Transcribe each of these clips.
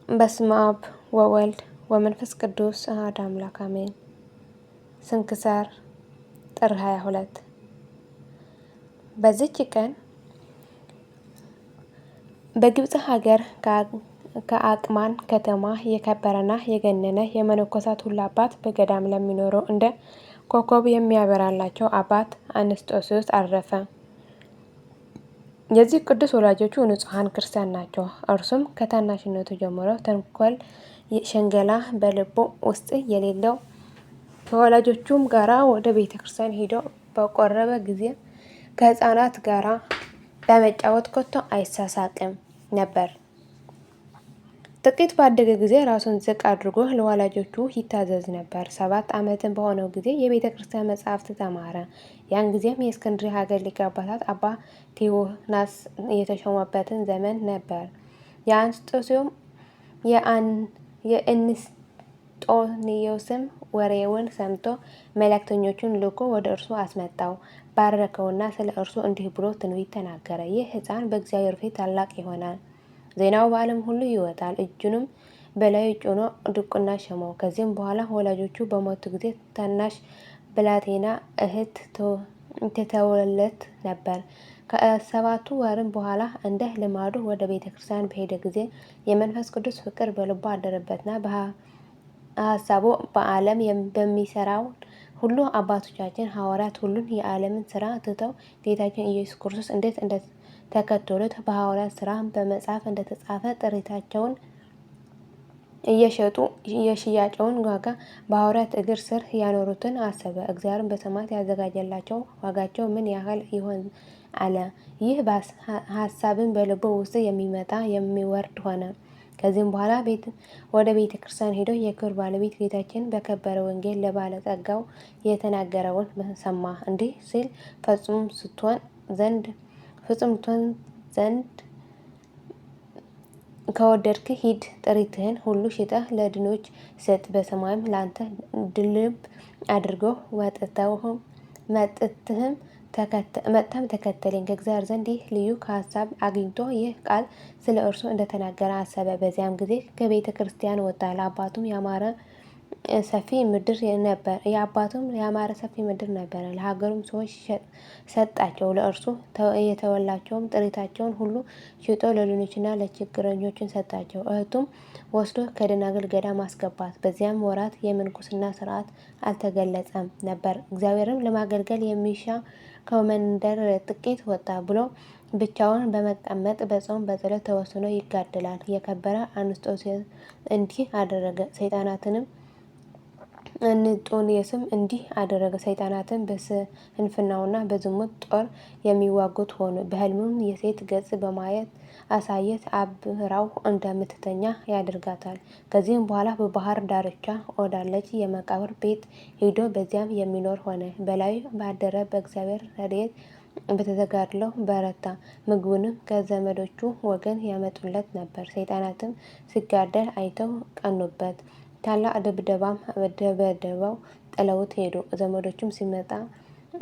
በስመ አብ ወወልድ ወመንፈስ ቅዱስ አሐዱ አምላክ አሜን። ስንክሳር ጥር 22 በዚች ቀን በግብፅ ሀገር ከአቅማን ከተማ የከበረና የገነነ የመነኮሳት ሁሉ አባት በገዳም ለሚኖረው እንደ ኮከብ የሚያበራላቸው አባት አንስጦስዮስ አረፈ። የዚህ ቅዱስ ወላጆቹ ንጹሐን ክርስቲያን ናቸው። እርሱም ከታናሽነቱ ጀምሮ ተንኮል፣ ሽንገላ በልቡ ውስጥ የሌለው ከወላጆቹም ጋራ ወደ ቤተ ክርስቲያን ሄዶ በቆረበ ጊዜ ከሕፃናት ጋራ በመጫወት ከቶ አይሳሳቅም ነበር። ጥቂት ባደገ ጊዜ ራሱን ዝቅ አድርጎ ለወላጆቹ ይታዘዝ ነበር። 7 ዓመትም በሆነው ጊዜ የቤተ ክርስቲያን መጻሕፍት ተማረ። ያን ጊዜም የእስክንድርያ ሀገር ሊቀ ጳጳሳት አባ ቴዎናስ የተሾመበትን ዘመን ነበር። የአንስጦስም የእንስጦንዮስም ወሬውን ሰምቶ መልእክተኞቹን ልኮ ወደ እርሱ አስመጣው። ባረከውና ስለ እርሱ እንዲህ ብሎ ትንቢት ተናገረ። ይህ ሕፃን በእግዚአብሔር ፊት ታላቅ ይሆናል። ዜናው በዓለም ሁሉ ይወጣል። እጁንም በላዩ ጭኖ ድቁና ሾመው። ከዚህም በኋላ ወላጆቹ በሞቱ ጊዜ ታናሽ ብላቴና እህት ትተውለት ነበር። ከ7 ወርም በኋላ እንደ ልማዱ ወደ ቤተ ክርስቲያን በሄደ ጊዜ የመንፈስ ቅዱስ ፍቅር በልቡ አደረበትና በሐሳቡ በዓለም በሚሰራው ሁሉ አባቶቻችን ሐዋርያት ሁሉን የዓለምን ስራ ትተው ጌታችን ኢየሱስ ክርስቶስ እንዴት እንደተከተሉት በሐዋርያት ስራ በመጽሐፍ እንደተጻፈ ጥሪታቸውን እየሸጡ የሽያጫውን ዋጋ በሐዋርያት እግር ስር ያኖሩትን አሰበ። እግዚአብሔርን በሰማያት ያዘጋጀላቸው ዋጋቸው ምን ያህል ይሆን አለ። ይህ ሐሳብን በልቡ ውስጥ የሚመጣ የሚወርድ ሆነ። ከዚህም በኋላ ወደ ቤተ ክርስቲያን ሄዶ የክብር ባለቤት ጌታችን በከበረ ወንጌል ለባለጸጋው የተናገረውን ሰማ። እንዲህ ሲል ፍጹም ትሆን ዘንድ ከወደድክ ሂድ፣ ጥሪትህን ሁሉ ሽጠህ ለድሆች ስጥ፣ በሰማይም ላንተ ድልብ አድርገው መጥተህም ተከተለኝ። ከእግዚአብሔር ዘንድ ይህ ልዩ ሐሳብ አግኝቶ ይህ ቃል ስለ እርሱ እንደተናገረ አሰበ። በዚያም ጊዜ ከቤተ ክርስቲያን ወጣ። ለአባቱም ያማረ ሰፊ ምድር ነበረ። ለሀገሩም ሰዎች ሰጣቸው። ለእርሱ የተወላቸውም ጥሪታቸውን ሁሉ ሽጦ ለድሆችና ለችግረኞችን ሰጣቸው። እህቱም ወስዶ ከደናግል ገዳም አስገባት። በዚያም ወራት የምንኩስና ስርዓት አልተገለጸም ነበር። እግዚአብሔርም ለማገልገል የሚሻ ከመንደር ጥቂት ወጣ ብሎ ብቻውን በመቀመጥ በጾም በጸሎት ተወስኖ ይጋደላል። የከበረ አንስጦስዮስ እንዲህ አደረገ። እንጦንዮስም እንዲህ አደረገ። ሰይጣናትን በስንፍናውና በዝሙት ጦር የሚዋጉት ሆኑ። በሕልምም የሴት ገጽ በማየት አሳየት አብራው እንደምትተኛ ያደርጋታል። ከዚህም በኋላ በባህር ዳርቻ ወዳለች የመቃብር ቤት ሄዶ በዚያም የሚኖር ሆነ። በላዩ ባደረ በእግዚአብሔር ረድኤት በተጋድሎው በረታ። ምግቡንም ከዘመዶቹ ወገን ያመጡለት ነበር። ሰይጣናትም ሲጋደል አይተው ቀኑበት። ታላቅ ድብደባም ደበደበው፣ ጥለውት ሄዱ። ዘመዶቹም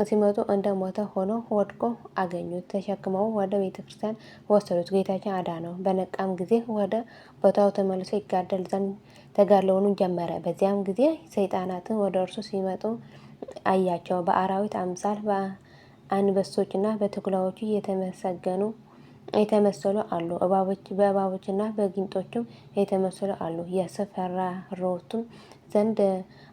ሲመጡ እንደ ሞተ ሆኖ ወድቆ አገኙት። ተሸክመው ወደ ቤተ ክርስቲያን ወሰዱት። ጌታችን አዳነው። በነቃም ጊዜ ወደ ቦታው ተመልሶ ይጋደል ዘንድ ተጋድሎውን ጀመረ። በዚያም ጊዜ ሰይጣናትን ወደ እርሱ ሲመጡ አያቸው። በአራዊት አምሳል በአንበሶችና በተኩላዎች የተመሰሉ አሉ። በእባቦችና በጊንጦችም የተመሰሉ አሉ። ያስፈራሩትም ዘንድ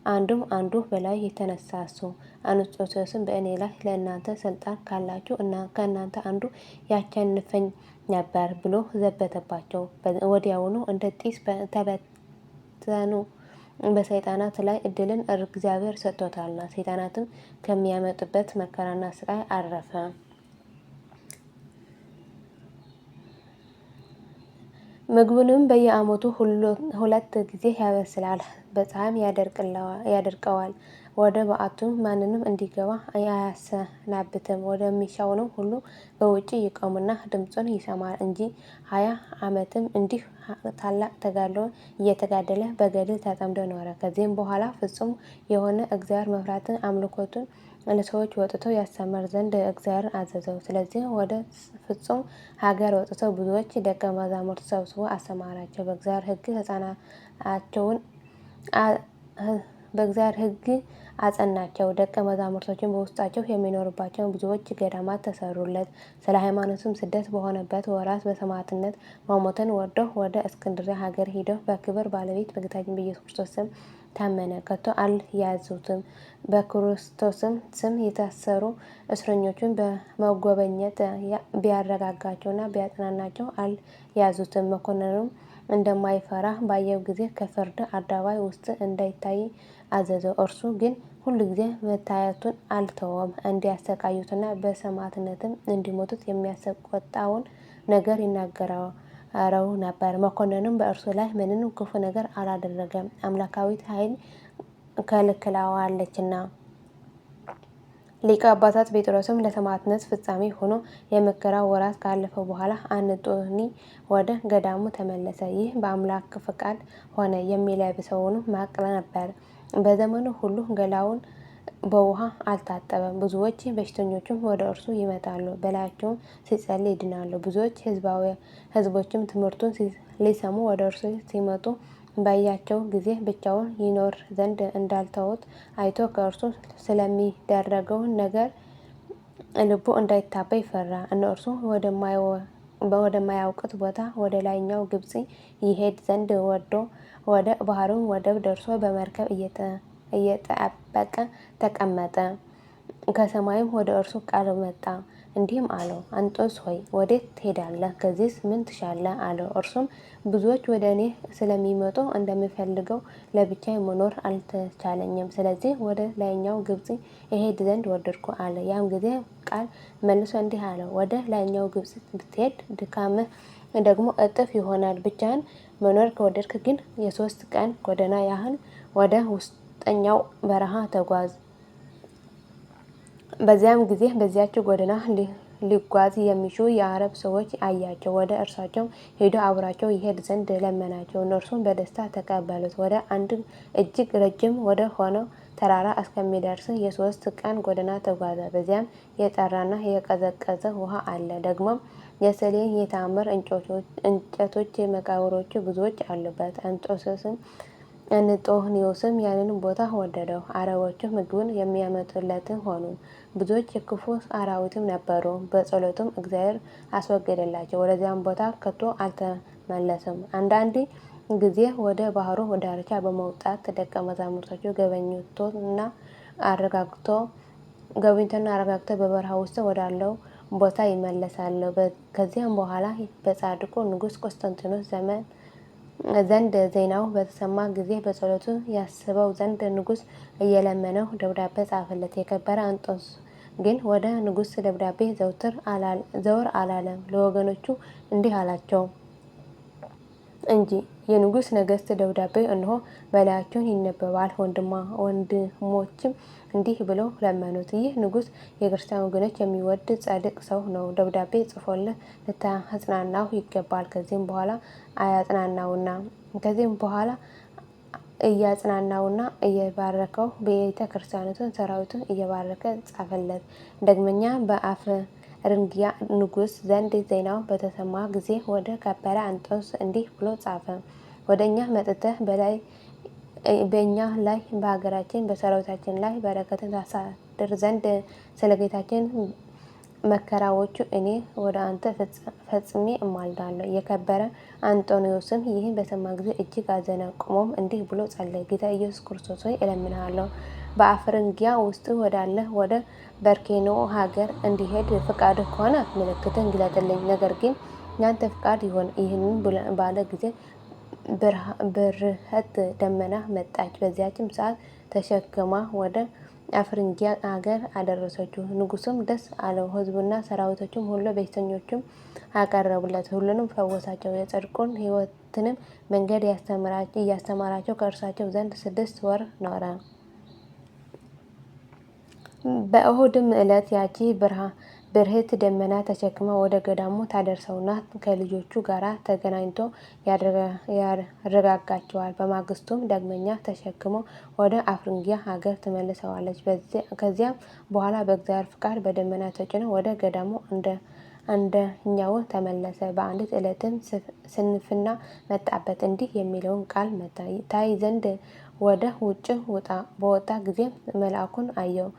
አንዱ በላይ የተነሳሱ አንስጦስዮስም በእኔ ላይ ለእናንተ ስልጣን ካላችሁ ከእናንተ አንዱ ያሸንፈኝ ነበር ብሎ ዘበተባቸው። ወዲያውኑ እንደ ጢስ ተበተኑ። በሰይጣናት ላይ እድልን እግዚአብሔር ሰጥቶታልና ሰይጣናትም ከሚያመጡበት መከራና ስቃይ አረፈ። ምግቡንም በየዓመቱ 2 ጊዜ ያበስላል፣ በፀሐይም ያደርቀዋል። ወደ በዓቱም ማንንም እንዲገባ አያሰናብትም። ወደሚሻውንም ሁሉ በውጭ ይቆምና ድምፁን ይሰማል እንጂ። 20 ዓመትም እንዲህ ታላቅ ተጋድሎን እየተጋደለ በገድል ተጠምዶ ኖረ። ከዚህም በኋላ ፍጹም የሆነ እግዚአብሔር መፍራትን አምልኮቱን ለሰዎች ወጥተው ያስተምር ዘንድ እግዚአብሔር አዘዘው። ስለዚህ ወደ ፍጹም ሀገር ወጥተው ብዙዎች ደቀ መዛሙርት ሰብስቦ አስተማራቸው። በእግዚአብሔር ሕግ አጸናቸው። ደቀ መዛሙርቶችን በውስጣቸው የሚኖሩባቸውን ብዙዎች ገዳማት ተሰሩለት። ስለ ሃይማኖትም ስደት በሆነበት ወራት በሰማዕትነት መሞትን ወዶ ወደ እስክንድርያ ሀገር ሂደው በክብር ባለቤት በጌታችን በኢየሱስ ክርስቶስ ስም ታመነ። ከቶ አልያዙትም። በክርስቶስም ስም የታሰሩ እስረኞቹን በመጎበኘት ቢያረጋጋቸውና ቢያጽናናቸው አልያዙትም። መኮንኑም እንደማይፈራ ባየው ጊዜ ከፍርድ አደባባይ ውስጥ እንዳይታይ አዘዘው። እርሱ ግን ሁሉ ጊዜ መታየቱን አልተወም። እንዲያሰቃዩትና በሰማዕትነትም እንዲሞቱት የሚያስቆጣውን ነገር ይናገረው ነበር። መኮንኑም በእርሱ ላይ ምንም ክፉ ነገር አላደረገም፣ አምላካዊት ኃይል ከልክላዋለችና። ሊቀ ጳጳሳት ጴጥሮስም ለሰማዕትነት ፍጻሜ ሆኖ የመከራው ወራት ካለፈ በኋላ አንጦኒ ወደ ገዳሙ ተመለሰ። ይህ በአምላክ ፈቃድ ሆነ። የሚለብሰውን ማቅ ነበር። በዘመኑ ሁሉ ገላውን በውሃ አልታጠበም። ብዙዎች በሽተኞችም ወደ እርሱ ይመጣሉ፣ በላያቸውም ሲጸልይ ይድናሉ። ብዙዎች ሕዝቦችም ትምህርቱን ሊሰሙ ወደ እርሱ ሲመጡ ባያቸው ጊዜ ብቻውን ይኖር ዘንድ እንዳልተውት አይቶ ከእርሱ ስለሚደረገው ነገር ልቡ እንዳይታበይ ፈራ። እነርሱ ወደማያውቁት ቦታ ወደ ላይኛው ግብጽ ይሄድ ዘንድ ወዶ ወደ ባህሩም ወደብ ደርሶ በመርከብ እየጠበቀ ተቀመጠ። ከሰማይም ወደ እርሱ ቃል መጣ፣ እንዲህም አለው፣ አንጦስ ሆይ ወዴት ትሄዳለህ? ከዚህስ ምን ትሻለህ? አለው። እርሱም ብዙዎች ወደ እኔ ስለሚመጡ እንደምፈልገው ለብቻዬ መኖር አልተቻለኝም። ስለዚህ ወደ ላይኛው ግብጽ እሄድ ዘንድ ወደድኩ አለ። ያም ጊዜ ቃል መልሶ እንዲህ አለው፣ ወደ ላይኛው ግብጽ ብትሄድ ድካምህ ደግሞ እጥፍ ይሆናል። ብቻህን መኖር ከወደድክ ግን የ3 ቀን ጎዳና ያህል ወደ ውስጠኛው በረሃ ተጓዝ። በዚያም ጊዜ በዚያች ጎዳና ሊጓዝ የሚሹ የአረብ ሰዎች አያቸው። ወደ እርሳቸው ሄዶ አብሯቸው ይሄድ ዘንድ ለመናቸው። እነርሱም በደስታ ተቀበሉት። ወደ አንድ እጅግ ረጅም ወደ ሆነው ተራራ እስከሚደርስ የ3 ቀን ጎዳና ተጓዘ። በዚያም የጠራና የቀዘቀዘ ውሃ አለ። ደግሞም የሰሌን የተአምር እንጨቶች መቃብሮች ብዙዎች አሉበት። አንጦኒዮስም ያንን ቦታ ወደደው። አረቦቹ ምግቡን የሚያመጡለት ሆኑ። ብዙዎች የክፉ አራዊትም ነበሩ። በጸሎቱም እግዚአብሔር አስወገደላቸው። ወደዚያም ቦታ ከቶ አልተመለሰም። አንዳንድ ጊዜ ወደ ባህሩ ዳርቻ በመውጣት ደቀ መዛሙርቶቹ ጎብኝቶና አረጋግቶ በበረሃ ውስጥ ወዳለው ቦታ ይመለሳሉ። ከዚያም በኋላ በጻድቁ ንጉሥ ቆስጠንጢኖስ ዘንድ ዜናው በተሰማ ጊዜ በጸሎቱ ያስበው ዘንድ ንጉሥ እየለመነው ደብዳቤ ጻፈለት። የከበረ አንጦስ ግን ወደ ንጉሥ ደብዳቤ ዘወር አላለም። ለወገኖቹ እንዲህ አላቸው እንጂ የንጉሥ ነገሥት ደብዳቤ እነሆ በላያችሁ ይነበባል። ወንድሞችም እንዲህ ብለው ለመኑት፣ ይህ ንጉሥ የክርስቲያን ወገኖች የሚወድ ጻድቅ ሰው ነው። ደብዳቤ ጽፎልህ ልታጽናናው ይገባል። ከዚህም በኋላ እያጽናናውና እየባረከው ቤተ ክርስቲያኑን ሰራዊቱን እየባረከ ጻፈለት። ዳግመኛ በአፍርንጊያ ንጉሥ ዘንድ ዜናው በተሰማ ጊዜ ወደ ከበረ አንጦስ እንዲህ ብሎ ጻፈ፣ ወደ እኛ መጥተህ በእኛ ላይ በሀገራችን በሰራዊታችን ላይ በረከትን ታሳድር ዘንድ ስለ ጌታችን መከራዎቹ እኔ ወደ አንተ ፈጽሜ እማልዳለሁ። የከበረ አንጦኒዮስም ይህን በሰማ ጊዜ እጅግ አዘነ። ቆሞም እንዲህ ብሎ ጸለየ፣ ጌታ ኢየሱስ ክርስቶስ ሆይ እለምንሃለሁ በአፍርንጊያ ውስጥ ወዳለ ወደ በርኬኖ ሀገር እንዲሄድ ፈቃድህ ከሆነ ምልክትን ግለጥልኝ። ነገር ግን ያንተ ፈቃድ ይሁን። ይህንን ባለ ጊዜ ብርህት ደመና መጣች። በዚያችም ሰዓት ተሸክማ ወደ አፍርንጊያ ሀገር አደረሰችው። ንጉሱም ደስ አለው። ሕዝቡና ሰራዊቶቹም ሁሉ በሽተኞቹም አቀረቡለት። ሁሉንም ፈወሳቸው። የጽድቁን ሕይወትንም መንገድ እያስተማራቸው ከእርሳቸው ዘንድ 6 ወር ኖረ። በእሁድም ዕለት ያቺ ብርህት ደመና ተሸክማ ወደ ገዳሙ ታደርሰውና ከልጆቹ ጋር ተገናኝቶ ያረጋጋቸዋል። በማግስቱም ዳግመኛ ተሸክሞ ወደ አፍሪንጊያ ሀገር ትመልሰዋለች። ከዚያም በኋላ በእግዚአብሔር ፍቃድ በደመና ተጭኖ ወደ ገዳሙ አንደኛው ተመለሰ። በአንዲት ዕለትም ስንፍና መጣበት። እንዲህ የሚለውን ቃል መታ። ታይ ዘንድ ወደ ውጭ በወጣ ጊዜም መልአኩን አየው።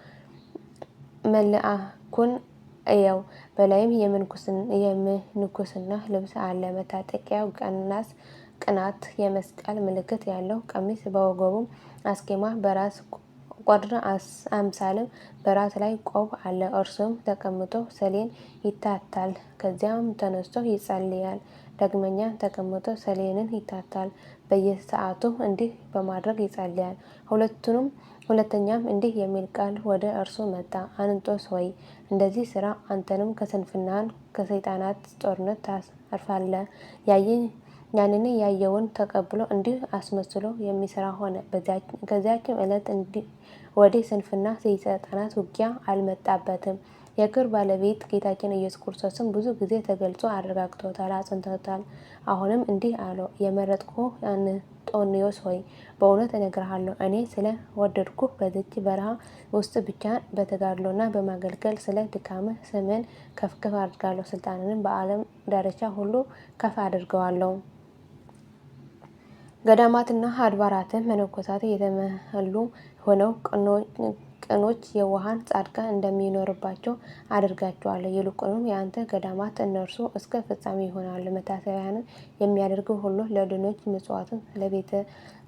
መልአኩን እየው፣ በላይም የምንኩስና ልብስ አለ። መታጠቂያው ቅናት የመስቀል ምልክት ያለው ቀሚስ፣ በወገቡም አስኬማ፣ በራስ ቆድር አምሳልም በራስ ላይ ቆብ አለ። እርሱም ተቀምጦ ሰሌን ይታታል። ከዚያም ተነስቶ ይጸልያል። ዳግመኛም ተቀምጦ ሰሌንን ይታታል። በየሰዓቱ እንዲህ በማድረግ ይጸልያል። ሁለተኛም እንዲህ የሚል ቃል ወደ እርሱ መጣ። አንጦስ ሆይ እንደዚህ ስራ፣ አንተንም ከስንፍናን ከሰይጣናት ጦርነት ታርፋለህ። ያንን ያየውን ተቀብሎ እንዲህ አስመስሎ የሚሰራ ሆነ። ከዚያችም ዕለት ወዲህ ስንፍና የሰይጣናት ውጊያ አልመጣበትም። የክብር ባለቤት ጌታችን ኢየሱስ ክርስቶስም ብዙ ጊዜ ተገልጾ አረጋግጦታል፣ አጽንቶታል። አሁንም እንዲህ አለው፣ የመረጥኩህ አንጦንዮስ ሆይ በእውነት እነግርሃለሁ፣ እኔ ስለ ወደድኩህ በዚች በረሃ ውስጥ ብቻ በተጋድሎና በማገልገል ስለ ድካምህ ስምን ከፍ ከፍ አድርጋለሁ። ስልጣንንም በዓለም ዳርቻ ሁሉ ከፍ አድርገዋለሁ። ገዳማትና አድባራትን መነኮሳት የተመሉ ሆነው ቅኖች፣ የዋሃን፣ ጻድቃን እንደሚኖርባቸው አድርጋቸዋለሁ። ይልቁንም የአንተ ገዳማት እነርሱ እስከ ፍጻሜ ይሆናሉ። መታሰቢያንን የሚያደርግ ሁሉ ለድሆች ምጽዋትን፣ ለቤተ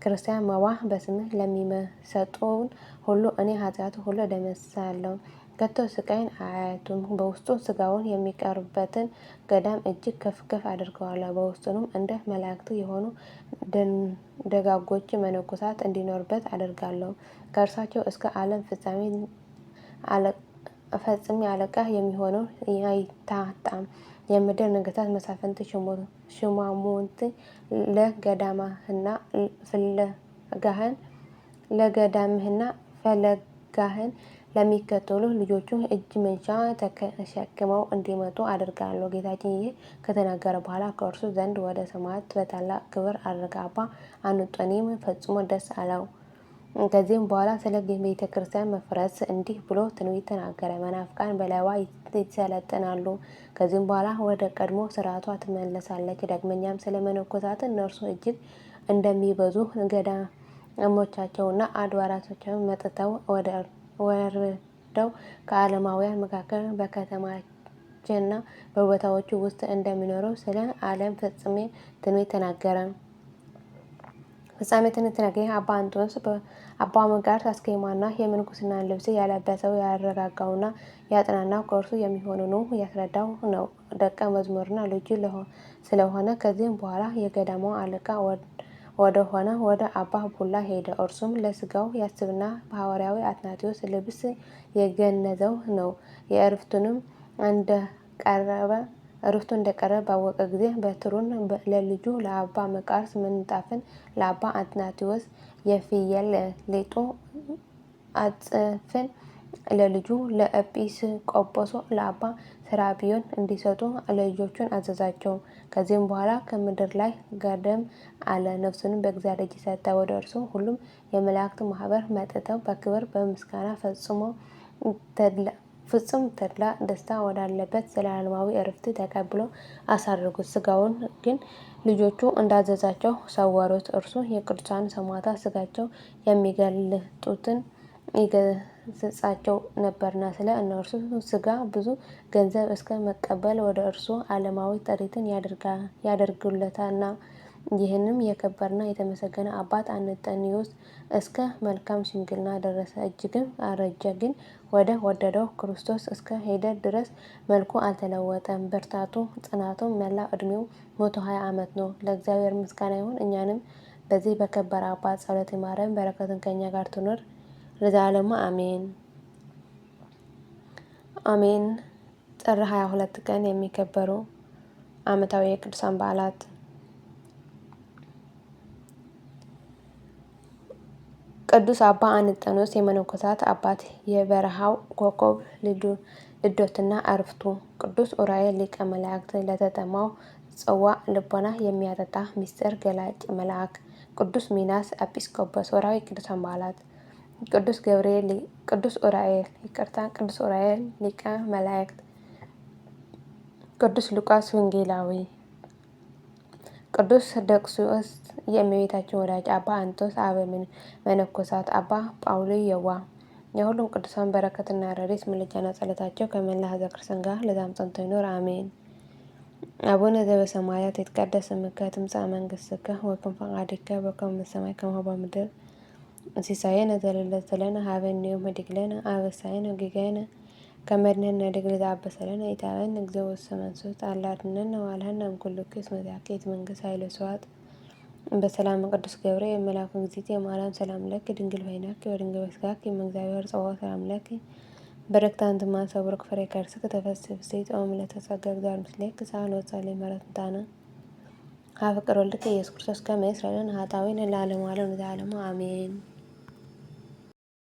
ክርስቲያን መባ በስምህ ለሚሰጡን ሁሉ እኔ ኃጢአቱ ሁሉ እደመስሳለሁ። ከቶ ስቃይን አያዩትም። በውስጡ ስጋውን የሚቀርበትን ገዳም እጅግ ከፍ ከፍ አድርገዋለሁ። በውስጡንም እንደ መላእክት የሆኑ ደጋጎች መነኮሳት እንዲኖሩበት አደርጋለሁ። ከእርሳቸው እስከ ዓለም ፈጽሜ አለቃ የሚሆነው አይታጣም። የምድር ነገሥታት፣ መሳፍንት፣ ሹማምንት ለገዳምህና ፈለጋህን ለሚከተሉ ልጆቹ እጅ መንሻ ተሸክመው እንዲመጡ አደርጋለሁ። ጌታችን ይህ ከተናገረ በኋላ ከእርሱ ዘንድ ወደ ሰማያት በታላቅ ክብር አረገ። አባ አንጦኒም ፈጽሞ ደስ አለው። ከዚህም በኋላ ስለ ቤተ ክርስቲያን መፍረስ እንዲህ ብሎ ትንቢት ተናገረ። መናፍቃን በላይዋ ይሰለጥናሉ። ከዚህም በኋላ ወደ ቀድሞ ስርዓቷ ትመለሳለች። ዳግመኛም ስለ መነኮሳት እነርሱ እጅግ እንደሚበዙ ገዳሞቻቸውና አድባራቶቻቸው መጥተው ወርደው ከዓለማውያን መካከል በከተማችንና በቦታዎቹ ውስጥ እንደሚኖሩ ስለ ዓለም ፍጻሜ ትንቢት ተናገረ። ፍጻሜ ተናገረ። አባ አንጦንስ አባ መቃርስ አስኬማና የምንኩስና ልብስ ያለበሰው ያረጋጋውና ያጽናናው ከእርሱ የሚሆነውን ያስረዳው ነው። ደቀ መዝሙርና ልጁ ስለሆነ ከዚህም በኋላ የገዳሙ አለቃ ወደሆነ ወደ አባ ቡላ ሄደ። እርሱም ለስጋው ያስብና በሐዋርያው አትናቴዎስ ልብስ የገነዘው ነው። የዕረፍቱንም እንደቀረበ ባወቀ ጊዜ በትሩን ለልጁ ለአባ መቃርስ፣ ምንጣፍን ለአባ አትናቴዎስ፣ የፍየል ሌጦ አጽፍን ለልጁ ለኤጲስቆጶሱ ለአባ ስራቢዮን እንዲሰጡ ለልጆቹን አዘዛቸው። ከዚህም በኋላ ከምድር ላይ ጋደም አለ። ነፍሱንም በእግዚአብሔር እጅ ሰጠ። ወደ እርሱ ሁሉም የመላእክት ማህበር መጥተው በክብር በምስጋና ፍጹም ተድላ ደስታ ወዳለበት ዘላለማዊ ዕረፍት ተቀብሎ አሳረጉት። ስጋውን ግን ልጆቹ እንዳዘዛቸው ሰወሩት። እርሱ የቅዱሳን ሰማዕታት ስጋቸው የሚገልጡትን ይገስጻቸው ነበርና ስለ እነርሱ ስጋ ብዙ ገንዘብ እስከ መቀበል ወደ እርሱ ዓለማዊ ጥሪትን ያደርጉለታልና። ይህንም የከበረና የተመሰገነ አባት አንጦንዮስ እስከ መልካም ሽምግልና ደረሰ። እጅግም አረጀ። ግን ወደ ወደደው ክርስቶስ እስከ ሄደ ድረስ መልኩ አልተለወጠም። ብርታቱ ጽናቱም መላ ዕድሜው 120 ዓመት ነው። ለእግዚአብሔር ምስጋና ይሁን። እኛንም በዚህ በከበረ አባት ጸሎት ይማረን፣ በረከቱን ከእኛ ጋር ትኑር ለዘላለሙ አሜን አሜን። ጥር 22 ቀን የሚከበሩ ዓመታዊ የቅዱሳን በዓላት ቅዱስ አባ አንጦንዮስ የመነኮሳት አባት፣ የበረሃው ኮከብ እዶትና አርፍቱ ቅዱስ ኡራኤል ሊቀ መላእክት ለተጠማው ጽዋዕ ልቦና የሚያጠጣ ምስጢር ገላጭ መልአክ። ቅዱስ ሚናስ ኤጲስቆጶስ። ወርኃዊ ቅዱሳን በዓላት ቅዱስ ኡራኤል ሊቀ መላእክት፣ ቅዱስ ሉቃስ ወንጌላዊ፣ ቅዱስ ደቅስዮስ የእመቤታችን ወዳጅ፣ አባ አንጦስ አበ መነኮሳት፣ አባ ጳውሊ የዋህ። የሁሉም ቅዱሳን በረከትና ረድኤት ምልጃና ጸሎታቸው ከመላ ሕዝበ ክርስቲያን ጋር ለዘላለሙ ጸንቶ ይኑር አሜን። አቡነ ዘበሰማያት ይትቀደስ ስምከ ትምጻእ መንግሥትከ ወይኩን ፈቃድከ በከመ በሰማይ ከማሁ በምድር ሲሳየነ ዘለለዕለትነ ሀበነ ዮም ኅድግ ለነ አበሳየነ ወጌጋየነ ከመ ንሕነኒ ንኅድግ ለዘአበሰለነ ኢታብአነ እግዚኦ ውእቱ መንሱት አላ አድኅነነ ወባልሐነ እምኩሉ እኩይ እስመ ዚአከ መንግሥት ኃይለ ወስብሐት። በሰላም ቅዱስ ገብርኤል መልአኩ እግዚእትየ ማርያም ሰላም ለኪ ድንግል በኅሊናኪ ወድንግል በሥጋኪ እም እግዚአብሔር ጸባኦት ሰላም ለኪ በረክት አንቲ እምአንሰት ቡሩክ ፍሬ ከርሥኪ ተፈሥሒ ፍሥሕት ኦ ምልዕተ ጸጋ እግዚአብሔር ምስሌኪ ሰአሊ ወጸልዪ ምሕረቱንታነ ሀበ ፍቅር ወልድከ ኢየሱስ ክርስቶስ ከመ ይስረይ ለነ ኃጣውኢነ ለዓለመ ዓለም ለዘላለሙ አሜን።